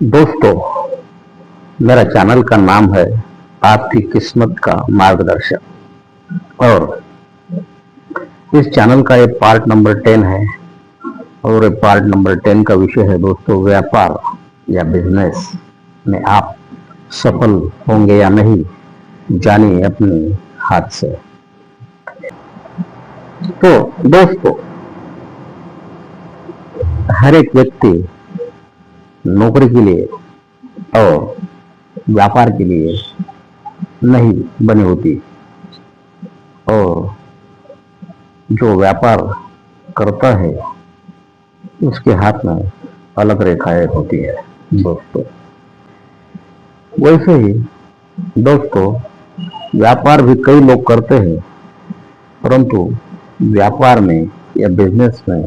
दोस्तों, मेरा चैनल का नाम है आपकी किस्मत का मार्गदर्शक और इस चैनल का ये पार्ट नंबर 10 है और ये पार्ट नंबर 10 का विषय है दोस्तों व्यापार या बिजनेस में आप सफल होंगे या नहीं, जानिए अपने हाथ से। तो दोस्तों, हर एक व्यक्ति नौकरी के लिए और व्यापार के लिए नहीं बनी होती और जो व्यापार करता है उसके हाथ में अलग रेखाएं होती है दोस्तों। वैसे ही दोस्तों, व्यापार भी कई लोग करते हैं, परंतु व्यापार में या बिजनेस में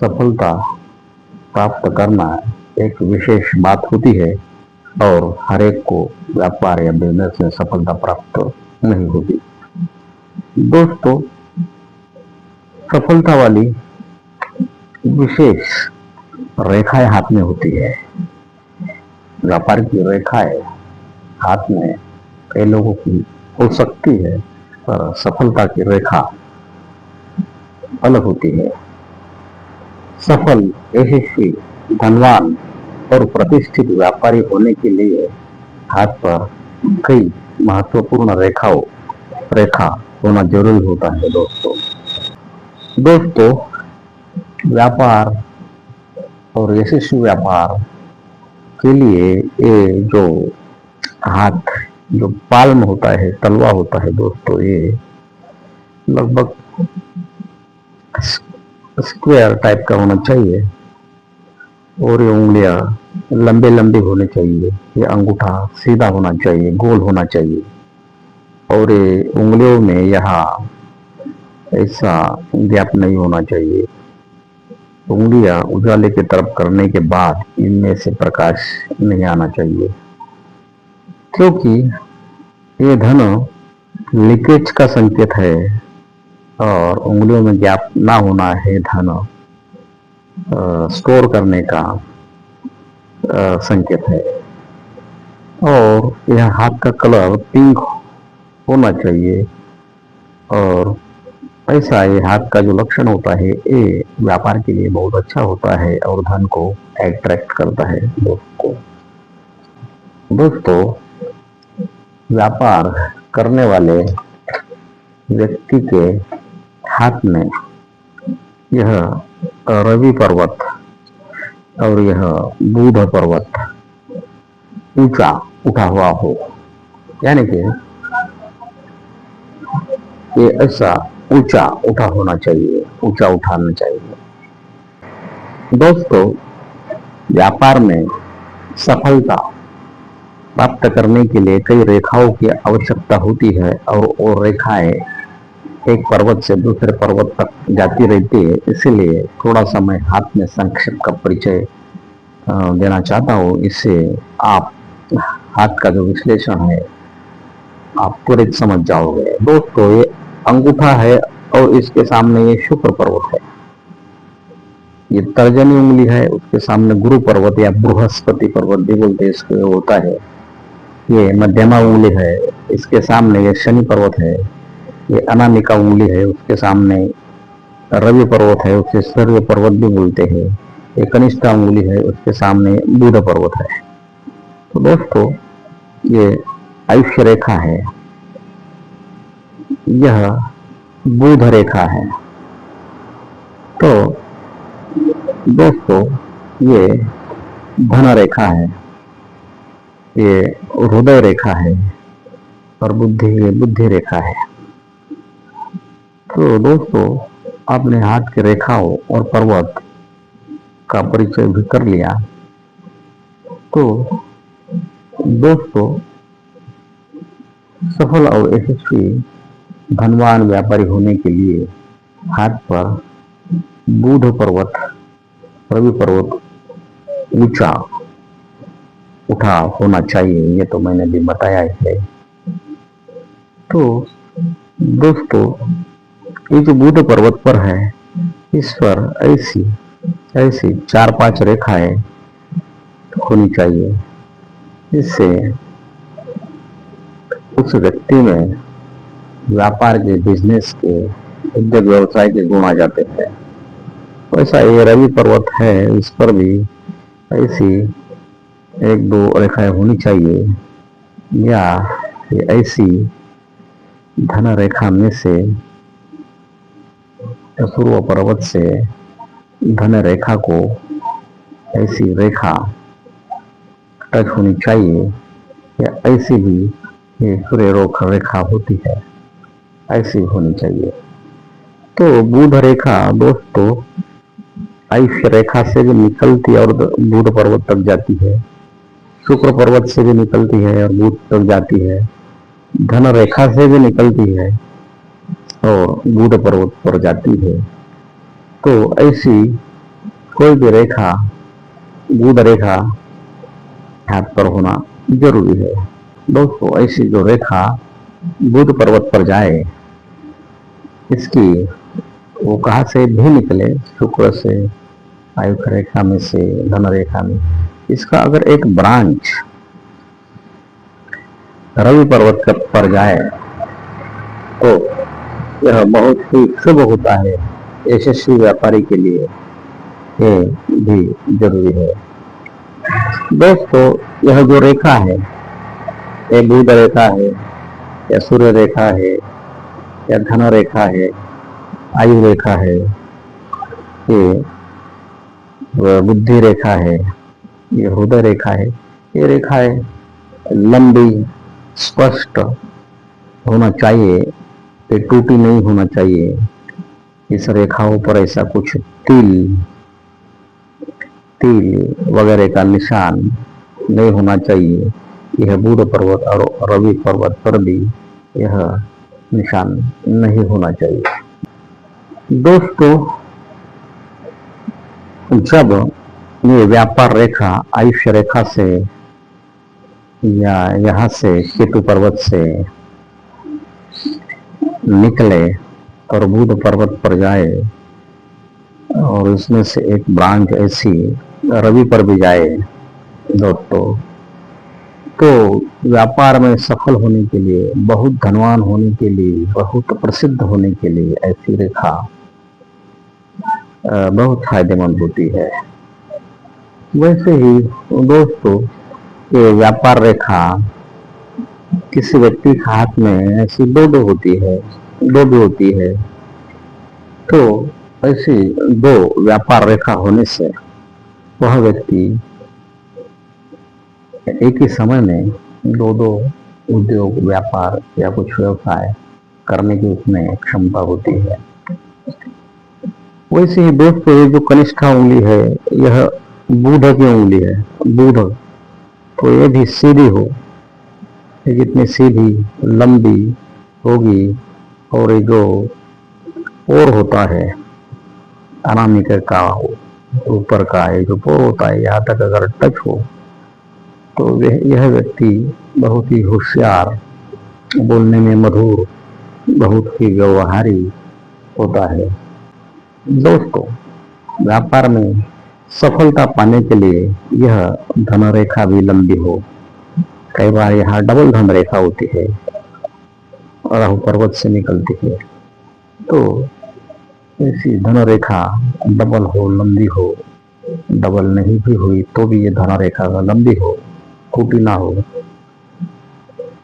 सफलता प्राप्त करना एक विशेष बात होती है और हर एक को व्यापार या बिजनेस में सफलता प्राप्त नहीं होती। दोस्तों, सफलता वाली विशेष रेखाएं हाथ में होती है। व्यापार की रेखाएं हाथ में कई लोगों की हो सकती है, पर सफलता की रेखा अलग होती है। सफल, यशस्वी, धनवान और प्रतिष्ठित व्यापारी होने के लिए हाथ पर कई महत्वपूर्ण रेखा होना जरूरी होता है दोस्तों, व्यापार और यशस्वी व्यापार के लिए ये जो हाथ, जो पाल्म होता है, तलवा होता है दोस्तों, ये लगभग स्क्वायर टाइप का होना चाहिए और ये उंगलियां लंबे लंबे होने चाहिए। ये अंगूठा सीधा होना चाहिए, गोल होना चाहिए और ये उंगलियों में यहाँ ऐसा गैप नहीं होना चाहिए। उंगलियां उजाले की तरफ करने के बाद इनमें से प्रकाश नहीं आना चाहिए, क्योंकि ये धन लीकेज का संकेत है और उंगलियों में गैप ना होना है धन स्टोर करने का संकेत है। और यह हाथ का कलर पिंक होना चाहिए और ऐसा ये हाथ का जो लक्षण होता है ये व्यापार के लिए बहुत अच्छा होता है और धन को अट्रैक्ट करता है दोस्तों, व्यापार करने वाले व्यक्ति के हाथ में यह रवि पर्वत और यह बुध पर्वत ऊंचा उठा हुआ हो, यानी कि ये ऐसा ऊंचा उठा होना चाहिए, ऊंचा उठाना चाहिए। दोस्तों, व्यापार में सफलता प्राप्त करने के लिए कई रेखाओं की आवश्यकता होती है और वो रेखाएं एक पर्वत से दूसरे पर्वत तक जाती रहती है। इसीलिए थोड़ा सा मैं हाथ में संक्षिप्त का परिचय देना चाहता हूँ। इससे आप हाथ का जो विश्लेषण है आप तुरंत समझ जाओगे। दोस्तों, ये अंगूठा है और इसके सामने ये शुक्र पर्वत है। ये तर्जनी उंगली है, उसके सामने गुरु पर्वत या बृहस्पति पर्वत भी बोलते हैं इसको होता है। ये मध्यमा उंगली है, इसके सामने ये शनि पर्वत है। ये अनामिका उंगली है, उसके सामने रवि पर्वत है, उसे सूर्य पर्वत भी बोलते हैं। ये कनिष्ठा उंगली है, उसके सामने बुध पर्वत है। तो दोस्तों, ये आयुष्य रेखा है, यह बुध रेखा है। तो दोस्तों, ये धन रेखा है, ये हृदय रेखा है और बुद्धि रेखा है। तो दोस्तों, आपने हाथ की रेखाओं और पर्वत का परिचय भी कर लिया। तो दोस्तों, सफल और यशस्वी धनवान व्यापारी होने के लिए हाथ पर बुध पर्वत, रवि पर्वत ऊंचा उठा होना चाहिए। ये तो मैंने भी बताया है। तो दोस्तों, ये जो बुध पर्वत पर है, इस पर ऐसी 4-5 रेखाएं होनी चाहिए, जिससे उस व्यक्ति में व्यापार के, बिजनेस के, उद्योग व्यवसाय के गुण आ जाते हैं। वैसा ये रवि पर्वत है, इस पर भी ऐसी एक दो रेखाएं होनी चाहिए, या ये ऐसी धन रेखा में से पूर्व पर्वत से धन रेखा को ऐसी रेखा टच होनी चाहिए, या ऐसी भी ये सूर्य रोग रेखा होती है, ऐसी होनी चाहिए। तो बुध रेखा दोस्तों आयुष्य रेखा से भी निकलती है और बुध पर्वत तक जाती है, शुक्र पर्वत से भी निकलती है और बुध तक जाती है, धन रेखा से भी निकलती है और बुध पर्वत पर जाती है। तो ऐसी कोई भी रेखा, बुध रेखा हाथ पर होना जरूरी है दोस्तों। ऐसी जो रेखा बुध पर्वत पर जाए, इसकी वो कहाँ से भी निकले, शुक्र से, आयुष्य रेखा में से, धन रेखा में, इसका अगर एक ब्रांच रवि पर्वत पर जाए तो यह बहुत ही शुभ होता है। यशस्वी व्यापारी के लिए ये भी जरूरी है दोस्तों। यह जो रेखा है, ये बुध रेखा है, या सूर्य रेखा है, या धन रेखा है, आयु रेखा है, ये बुद्धि रेखा है, ये हृदय रेखा है, ये रेखाएं लंबी स्पष्ट होना चाहिए, ये टूटी नहीं होना चाहिए। इस रेखाओं पर ऐसा कुछ तिल वगैरह का निशान नहीं होना चाहिए। यह बुध पर्वत और रवि पर्वत पर भी यह निशान नहीं होना चाहिए दोस्तों। जब ये व्यापार रेखा आयुष्य रेखा से या यहाँ से केतु पर्वत से निकले और बुध पर्वत पर जाए और उसमें से एक ब्रांच ऐसी रवि पर भी जाए दोस्तों, तो व्यापार में सफल होने के लिए, बहुत धनवान होने के लिए, बहुत प्रसिद्ध होने के लिए ऐसी रेखा बहुत फायदेमंद होती है। वैसे ही दोस्तों ये व्यापार रेखा किसी व्यक्ति के हाथ में ऐसी दो दो होती है, तो ऐसी दो व्यापार रेखा होने से वह व्यक्ति एक ही समय में दो दो उद्योग, व्यापार या कुछ व्यवसाय करने की उसमें क्षमता होती है। वैसे ही दोस्तों ये जो कनिष्ठा उंगली है, यह बुध की उंगली है। बुध तो ये भी सीधी हो, ये जितनी सीधी लंबी होगी, और ये जो पोर होता है अनामिका का ऊपर का, ये जो पोर होता है यहाँ तक अगर टच हो तो यह व्यक्ति बहुत ही होशियार, बोलने में मधुर, बहुत ही व्यवहारी होता है दोस्तों। व्यापार में सफलता पाने के लिए यह धन रेखा भी लंबी हो, कई बार यहाँ डबल धन रेखा होती है, राहु पर्वत से निकलती है, तो ऐसी धन रेखा डबल हो, लंबी हो, डबल नहीं भी हुई तो भी ये धन रेखा लंबी हो, टूटी ना हो,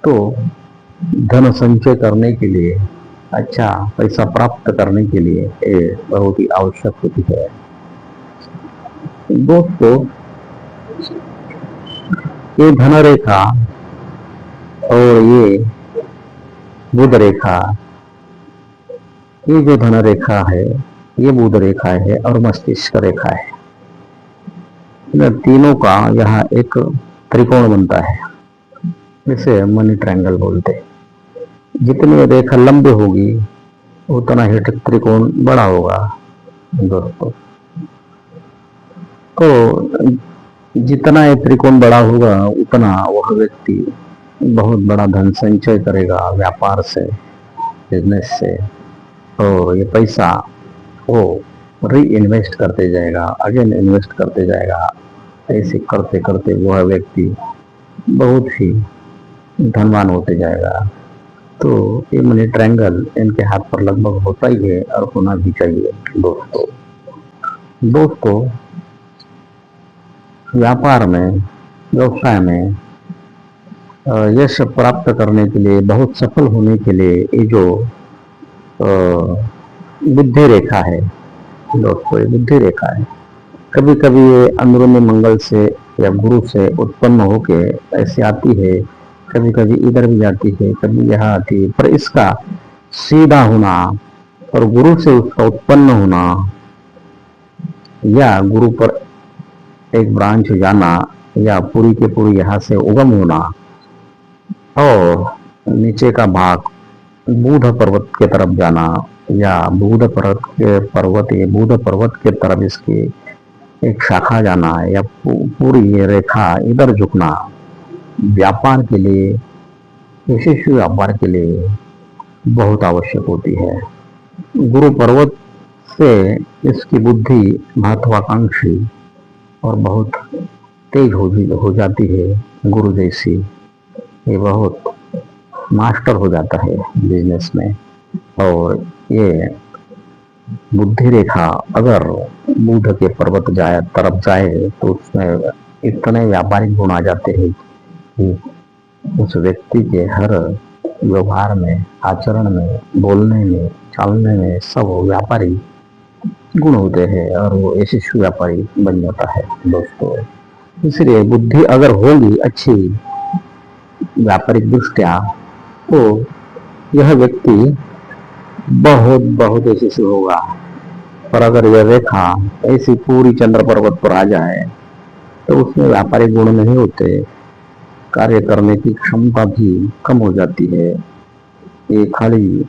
तो धन संचय करने के लिए, अच्छा पैसा प्राप्त करने के लिए ये बहुत ही आवश्यक होती है दोस्तों। ये धन रेखा और ये बुध रेखा, ये जो धन रेखा है, ये बुध रेखा है और मस्तिष्क रेखा है, इन तीनों का यहाँ एक त्रिकोण बनता है, जिसे मनी ट्रायंगल बोलते हैं। जितनी रेखा लंबी होगी उतना ही त्रिकोण बड़ा होगा दोस्तों। तो जितना ये त्रिकोण बड़ा होगा उतना वह व्यक्ति बहुत बड़ा धन संचय करेगा व्यापार से, बिजनेस से, और ये पैसा वो री इन्वेस्ट करते जाएगा, अगेन इन्वेस्ट करते जाएगा, ऐसे करते करते वह व्यक्ति बहुत ही धनवान होते जाएगा। तो ये मनी ट्रायंगल इनके हाथ पर लगभग होता ही है और होना भी चाहिए। दोस्तों दोस्तों व्यापार में, व्यवसाय में यश प्राप्त करने के लिए, बहुत सफल होने के लिए ये जो बुद्धि रेखा है दोस्तों, ये बुद्धि रेखा है। कभी कभी ये अंदरूनी मंगल से या गुरु से उत्पन्न होके ऐसे आती है, कभी कभी इधर भी जाती है, कभी यहाँ आती है, पर इसका सीधा होना और गुरु से उसका उत्पन्न होना या गुरु पर एक ब्रांच जाना या पूरी के पूरी यहाँ से उगम होना और नीचे का भाग बूढ़ पर्वत के तरफ जाना या बूढ़ पर्वत के तरफ इसकी एक शाखा जाना या पूरी ये रेखा इधर झुकना व्यापार के लिए, यशस्वी व्यापार के लिए बहुत आवश्यक होती है। गुरु पर्वत से इसकी बुद्धि महत्वाकांक्षी और बहुत तेज हो जाती है, गुरु जैसी। ये बहुत मास्टर हो जाता है बिजनेस में। और ये बुद्धि रेखा अगर बुध के पर्वत तरफ जाए तो उसमें इतने व्यापारिक गुण आ जाते हैं कि उस व्यक्ति के हर व्यवहार में, आचरण में, बोलने में, चालने में सब व्यापारी गुण होते हैं और वो यशस्वी व्यापारी बन जाता है दोस्तों। इसलिए बुद्धि अगर होगी अच्छी व्यापारिक दृष्टिया तो यह व्यक्ति बहुत बहुत यशस्वी होगा। पर अगर यह रेखा ऐसी पूरी चंद्र पर्वत पर आ जाए तो उसमें व्यापारिक गुण नहीं होते, कार्य करने की क्षमता भी कम हो जाती है, ये खाली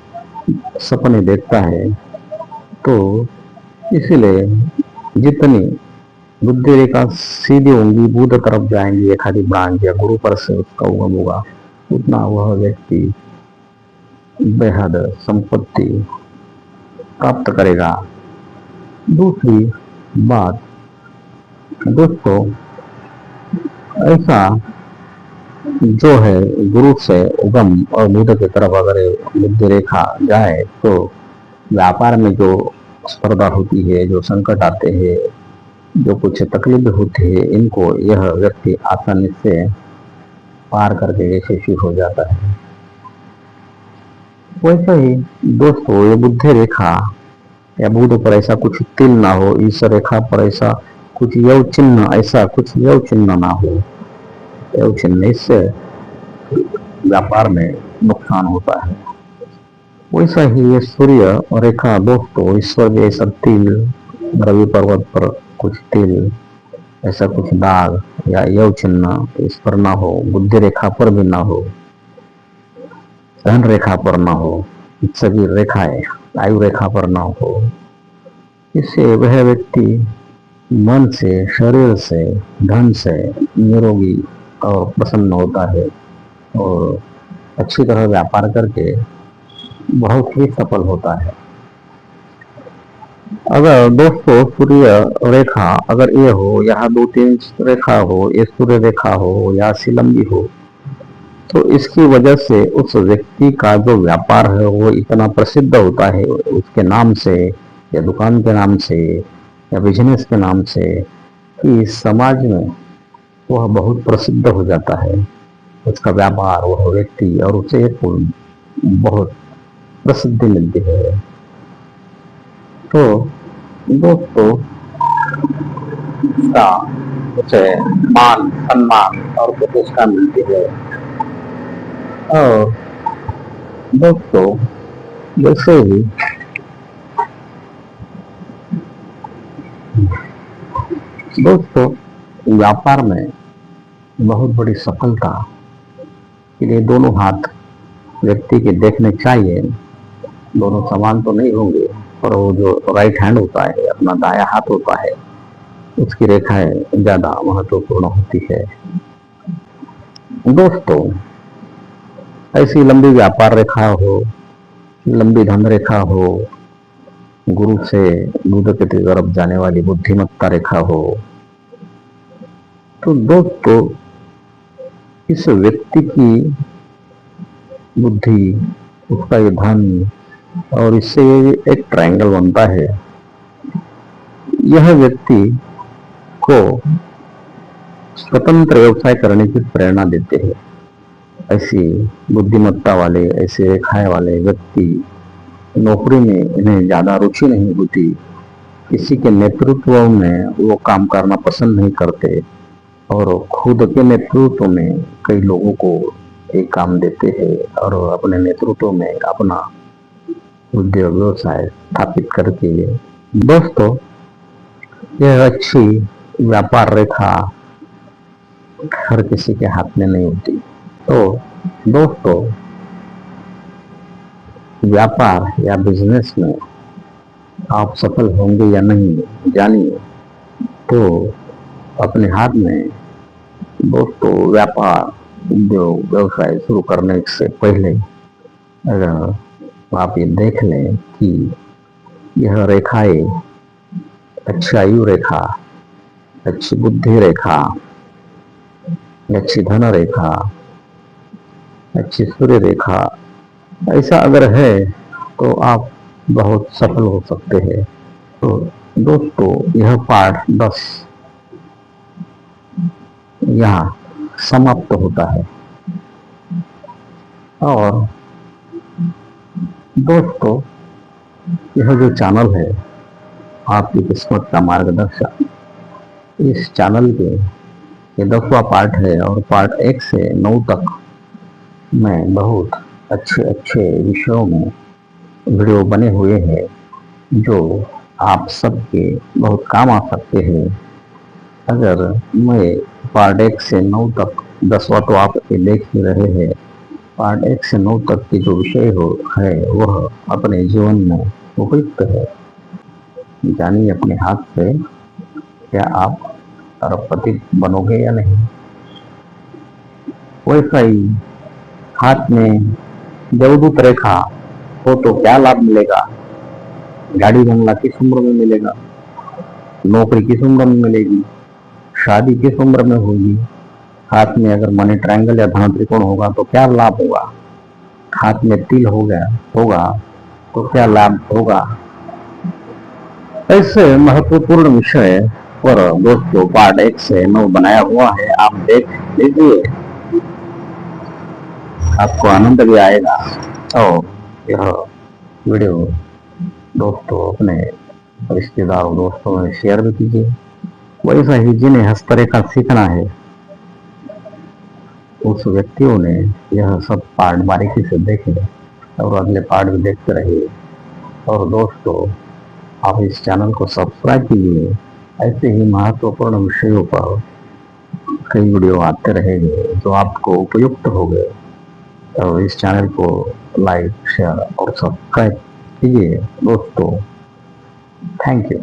सपने देखता है। तो इसीलिए जितनी बुद्धि रेखा सीधी होंगी, बुध तरफ जाएंगी एक आधी ब्रांच या गुरु पर से उसका उगम होगा, उतना वह व्यक्ति बेहद संपत्ति प्राप्त करेगा। दूसरी बात दोस्तों, ऐसा जो है गुरु से उगम और बुध की तरफ अगर बुद्धि रेखा जाए तो व्यापार में जो स्पर्धा होती है, जो संकट आते हैं, जो कुछ तकलीफ होती है, इनको यह व्यक्ति आसानी से पार करके यशस्वी हो जाता है। वैसे ही दोस्तों ये बुद्धि रेखा या बुध पर ऐसा कुछ तिल ना हो, इस रेखा पर ऐसा कुछ यव चिन्ह, ऐसा कुछ यव चिन्ह ना हो, यव चिन्ह, इससे व्यापार में नुकसान होता है। वैसा ही ये सूर्य रेखा दोस्तों, ईश्वर भी ऐसा तिल, रवि पर्वत पर कुछ तिल, ऐसा कुछ दाग या यव चिन्ह इस पर ना हो, बुद्धि रेखा पर भी ना हो, धन रेखा पर ना हो, सभी रेखाएं आयु रेखा पर ना हो। इससे वह व्यक्ति मन से, शरीर से, धन से निरोगी और प्रसन्न होता है और अच्छी तरह व्यापार करके बहुत ही सफल होता है। अगर दोस्तों सूर्य रेखा अगर ये हो, यहाँ 2-3 रेखा हो, ये सूर्य रेखा हो या ऐसी लंबी हो, तो इसकी वजह से उस व्यक्ति का जो व्यापार है वो इतना प्रसिद्ध होता है उसके नाम से या दुकान के नाम से या बिजनेस के नाम से कि समाज में वह बहुत प्रसिद्ध हो जाता है, उसका व्यापार, वह व्यक्ति, और उसे बहुत प्रसिद्धि मिलती है। तो दोस्तों उसे मान, सम्मान और प्रतिष्ठा मिलती है। और दोस्तों जैसे ही दोस्तों व्यापार में बहुत बड़ी सफलता के लिए दोनों हाथ व्यक्ति के देखने चाहिए। दोनों समान तो नहीं होंगे, पर वो जो राइट हैंड होता है, अपना दाया हाथ होता है, उसकी रेखाएं ज्यादा महत्वपूर्ण होती है। दोस्तों ऐसी लंबी व्यापार रेखा हो, लंबी धन रेखा हो, गुरु से बुध की तरफ जाने वाली बुद्धिमत्ता रेखा हो, तो दोस्तों, इस व्यक्ति की बुद्धि, उसका ये धन, और इससे एक ट्रायंगल बनता है। यह व्यक्ति को स्वतंत्र व्यवसाय करने की प्रेरणा देते हैं। ऐसी बुद्धिमत्ता वाले, ऐसे रेखाएं वाले व्यक्ति नौकरी में इन्हें ज्यादा रुचि नहीं होती, किसी के नेतृत्व में वो काम करना पसंद नहीं करते, और खुद के नेतृत्व में कई लोगों को एक काम देते हैं और अपने नेतृत्व में अपना उद्योग व्यवसाय स्थापित करके। दोस्तों, यह अच्छी व्यापार रेखा हर किसी के हाथ में नहीं होती। तो दोस्तों, व्यापार या बिजनेस में आप सफल होंगे या नहीं जानिए, तो अपने हाथ में दोस्तों व्यापार, उद्योग, व्यवसाय शुरू करने से पहले अगर आप ये देख लें कि यह रेखाएं अच्छी आयु रेखा, अच्छी बुद्धि रेखा, अच्छी धन रेखा, अच्छी सूर्य रेखा, ऐसा अगर है तो आप बहुत सफल हो सकते हैं। तो दोस्तों, यह पाठ 10 यहाँ समाप्त होता है। और दोस्तों, यह जो चैनल है आपकी किस्मत का मार्गदर्शक, इस चैनल के ये 10वां पार्ट है, और पार्ट 1 से 9 तक में बहुत अच्छे अच्छे विषयों में वीडियो बने हुए हैं जो आप सबके बहुत काम आ सकते हैं। अगर मैं पार्ट 1 से 9 तक, 10वां तो आप ये देख ही रहे हैं, पार्ट 1 से 9 तक की जो विषय है वह अपने जीवन में उपयुक्त है। जानिए अपने हाथ से, क्या आप अरबपति बनोगे या नहीं। वैसा ही हाथ में देवदूत रेखा हो तो क्या लाभ मिलेगा। गाड़ी बंगला किस उम्र में मिलेगा, नौकरी किस उम्र में मिलेगी, शादी किस उम्र में होगी। हाथ में अगर मनी ट्रायंगल या धन त्रिकोण होगा तो क्या लाभ होगा। हाथ में तिल होगा तो क्या लाभ होगा। ऐसे महत्वपूर्ण विषय पर दोस्तों पार्ट 1 से 9 बनाया हुआ है, आप देख लीजिए, आपको आनंद भी आएगा। और यह वीडियो दोस्तों अपने रिश्तेदारों, दोस्तों में शेयर भी कीजिए। वैसा ही जिन्हें हस्तरेखा सीखना है उस व्यक्तियों ने यह सब पार्ट बारीकी से देखे और अगले पार्ट भी देखते रहिए। और दोस्तों, आप इस चैनल को सब्सक्राइब कीजिए। ऐसे ही महत्वपूर्ण विषयों पर कई वीडियो आते रहेंगे जो आपको उपयुक्त होंगे। तो इस चैनल को लाइक, शेयर और सब्सक्राइब कीजिए दोस्तों। Thank you.